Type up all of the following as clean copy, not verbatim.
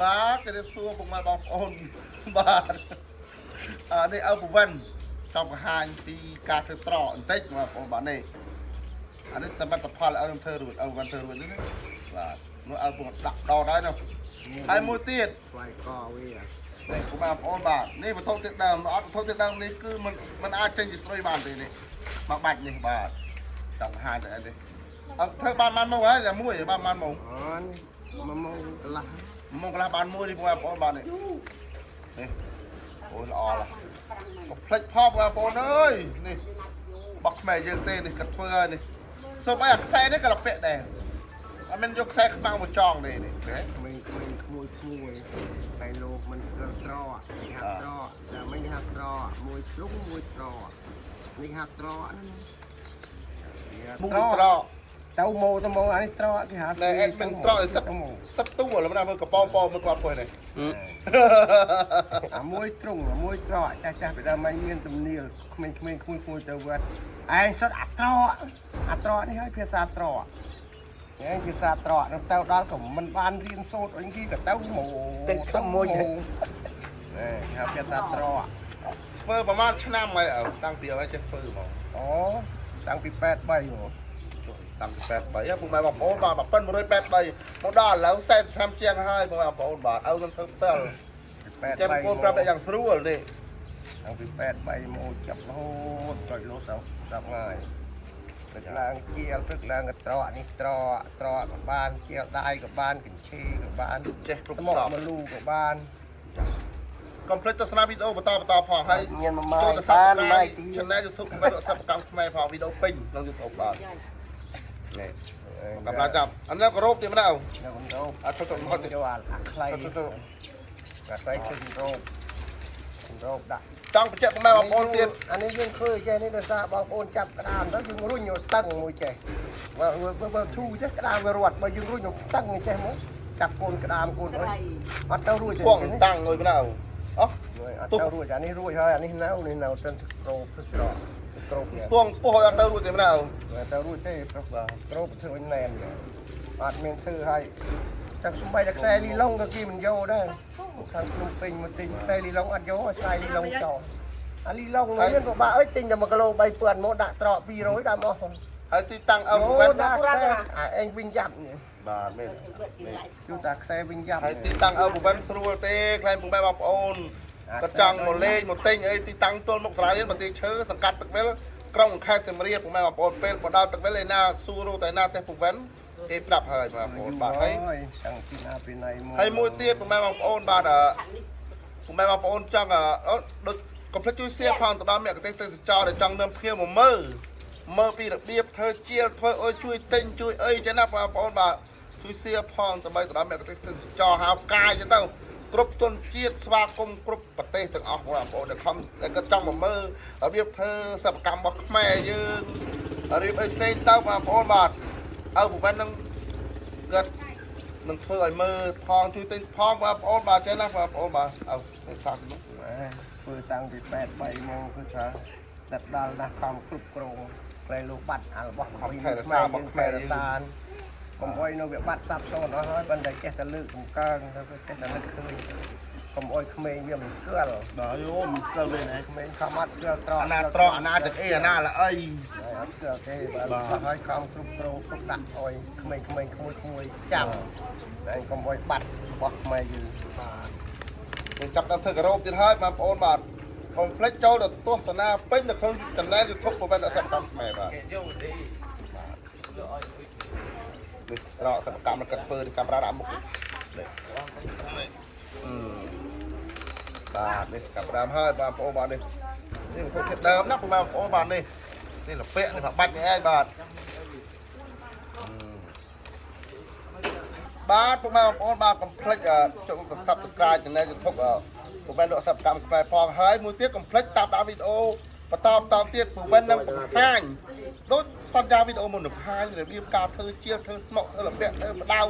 បាទទៅសួរពុកម៉ែបងប្អូនបាទនេះឪប្រវិនចង់បង្ហាញពីការធ្វើត្រកបន្តិចបងប្អូនបាទនេះអានេះសម្បត្តិផលឪនឹងធ្វើរួចឪបានធ្វើរួចនេះបាទនោះឪពុកដាក់ដដល់នោះហើយមួយទៀតស្វាយកវានេះពុកម៉ែបងប្អូនបាទនេះវត្ថុទៀតដើមអត់វត្ថុទៀតដើមនេះគឺมันអាចចេញជាស្រីបានទេនេះមកបាច់នេះបាទចង់បង្ហាញទៅនេះធ្វើបានមកហើយតែមួយបានមកអូនមកកន្លះមកកន្លះបានមួយនេះបងប្អូនបាទនេះអូយល្អឡាកុំភ្លេចផងបងប្អូនអើយនេះបោះខ្មែរយើងទេនេះគាត់ធ្វើហើយនេះសូមឲ្យអាខ្សែនេះក៏លពាក់ដែរអត់មានយកខ្សែខ្មៅមកចងទេនេះទេក្មេងក្មួយតែលោកមិនស្គាល់ត្រនេះហាត់ត្រតែមិនហាត់ត្រមួយជ្រុងមួយត្រនេះហាត់ត្រហ្នឹងមួយត្រទៅម៉ូទៅម៉ូអានេះត្រគេហៅតែអេមិនត្រសិតទូឥឡូវមើលកំប៉ុងប៉មើលគាត់ធ្វើនេះអាមួយទ្រុងមួយត្រចាស់ពីដើមមិនមានទំនៀលក្មេងគួយទៅវត្តឯងសិតអាត្រនេះហើយភាសាត្រឯងភាសាត្រទៅដល់ក៏មិនបានរៀនសូត្រអីគេក៏ទៅម៉ូតិចទៅមួយហៅភាសាត្រធ្វើប្រហែលឆ្នាំហើយតាំងពីឲ្យចេះធ្វើហ្មងអូតាំងពី83ហ្មងតាំងពី83ពុកម៉ែបងប្អូនបាទ183មកដល់ឥឡូវ40ឆ្នាំជាងហើយពុកម៉ែបងប្អូនបាទឪនឹងធ្វើផ្ទាល់ចាំបងប្អូនប្រាប់តែយ៉ាងស្រួលនេះតាំងពី83មកចាប់រហូតដល់លោទៅ10ថ្ងៃព្រឹកឡើងជាលព្រឹកឡើងក៏ត្រនេះត្រក៏បានជាលដៃក៏បានកញ្ឆេក៏បានចេះគ្រប់សពមកលូក៏បានក ុំភ្លេចទស្សនាវីដេអូបន្តផងហើយមានមួយម៉ាយបានម៉ាយទី Channel YouTube របស់សិប្បកម្មខ្មែរផងវីដេអូពេញក្នុង YouTube បាទនេះកំឡុងចាប់អានេះក៏រោបទៀតម្ដងអត់ទៅមកទៅយកអាខ្លៃអាខ្លៃជិះរោបដាក់ចង់បញ្ជាក់មកបងប្អូនទៀតអានេះយើងឃើញចេះនេះដោយសារបងប្អូនចាប់ក្តាមទៅយើងរុញយកតឹងមួយចេះបើធូរចេះក្តាមវារត់បើយើងរុញយកតឹងចេះមកចាប់កូនក្តាមកូនអីអត់ទៅរួចទេបងតាំងអុយម្ដងអស់អត់ទៅរួចអានេះរួចហើយអានេះនៅទៅក្រូបទឹកក្រទួងពោះឲ្យអត់ទៅរួចទេម្ដងទៅរួចទេប្រុសបាទក្រូបធ្វើឲ្យណែនអត់មានធ្វើឲ្យតែសំបីតែខ្សែលីឡុងក៏គេមិនយកដែរខាងភ្នំពេញមកទិញខ្សែលីឡុងអត់យកខ្សែលីឡុងចោលអាលីឡុងមានពិបាកអើយទិញតែ1គីឡូ3000មកដាក់ត្រក200ដាក់មកហើយទីតាំងអើវិញដាក់ខ្សែឯងវិញយ៉ាប់នេះបាទមែនជួតាខ្សែវិញយ៉ាប់ហើយទីតាំងអើវិញស្រួលទេខ្លែងពុកម៉ែបងប្អូនក៏ចង់មកលេងមកទិញអីទីតាំងទល់មុខសាលារៀនបន្ទាយឈើសង្កាត់ទឹកវិលក្រុងខេត្តសៀមរាបពុកម៉ែបងប្អូនពេលមកដល់ទឹកវិលឯណាសួររកតែណាទេពុកវិនគេប្រាប់ហើយបងប្អូនបាទហើយចង់ពីណាពីណៃមកហើយមួយទៀតពុកម៉ែបងប្អូនបាទពុកម៉ែបងប្អូនចង់ដូចកុំភ្លេចជួយshareផងទៅដល់អ្នកកទេសទេសចរដែលចង់នាំភ្ញៀវមកមើលពីរបៀបធ្វើជាធ្វើអុយជួយទិញជួយអីចឹងណាបងប្អូនបាទជួយshareផងដើម្បីទៅដល់អ្នកកទេសទេសចរហៅកាយចឹងទៅគ្រប់ជនជាតិស្វាគមន៍គ្រប់ប្រទេសទាំងអស់បងប្អូនដែលខំតែគាត់ចង់មកមើលរបៀបធ្វើសិប្បកម្មរបស់ខ្មែរយើងរបៀបអីផ្សេងទៅបងប្អូនបាទប្រវត្តិនឹងគាត់នឹងធ្វើឲ្យមើលផងជួយទិញផងបងប្អូនបាទចេះណាបងប្អូនបាទទៅសាក់នោះធ្វើតាំងពី83មកគឺថាដល់ណាស់ខំគ្រប់គ្រងផ្លែលោកបាត់របស់ខ្មែរយើងខ្មែរតានកុំអុយនៅវាបាត់សាប់សូន្យអស់ហើយប៉ុន្តែចេះតែលើកបង្កើនទៅចេះតែនឹកឃើញកុំអុយក្មេងវាមិនស្គាល់បាទយោមិនស្គាល់ទេណាក្មេងខំអត់ស្គាល់ត្រអាណាត្រអាណាទឹកអីអាណាល្អីអត់ស្គាល់ទេបាទហើយខំគ្រប់គ្រងទុកដាក់អុយក្មេងក្មួយចាំតែកុំអុយបាត់របស់ខ្មែរយើងបាទយើងចាប់ដល់ធ្វើការ៉ូបទៀតហើយបងប្អូនបាទកុំភ្លេចចូលទៅទស្សនាពេញនៅក្នុង Channel YouTube ប្រវត្តិសិប្បកម្មខ្មែរបាទនេះរកសិប្បកម្មគាត់ធ្វើកាមេរ៉ាដាក់មុខនេះបាទនេះកាមេរ៉ាហើយបងប្អូនបាទនេះវត្ថុធាតុដើមណាបងប្អូនបាទនេះលពាក់នេះបាច់នេះឯងបាទបាទពុកម៉ែបងប្អូនបាទកុំភ្លេចចុច Subscribe Channel YouTube ពុកម៉ែលោកសិប្បកម្មខ្មែរផងហើយមួយទៀតកុំភ្លេចតាមដានវីដេអូបន្តទៀតពុកម៉ែនឹងបង្ហាញដូចសន្យាវីដេអូមុនបង្ហាញរបៀបការធ្វើជាធ្វើស្មុកធ្វើលពាក់ធ្វើបដៅ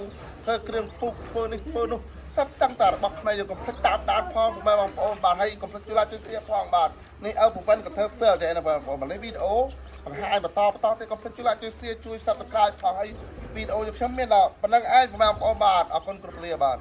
ធ្វើគ្រឿងពុកធ្វើនេះធ្វើនោះសិតសឹងតែរបស់ខ្មែរយើងកុំភ្លេចតាមដានផងពុកម៉ែបងប្អូនបាទហើយកុំភ្លេចជួយ like ជួយ share ផងបាទនេះពុកម៉ែក៏ធ្វើផ្ទាល់ចេះណាបងប្អូននេះវីដេអូបង្ហាញបន្តទៀតកុំភ្លេចជួយ like ជួយ share ជួយ Subscribe ផងហើយវីដេអូរបស់ខ្ញុំមានដល់ប៉ុណ្្នឹងឯងបងប្អូនបាទអរគុណគ្រប់គ្នាបាទ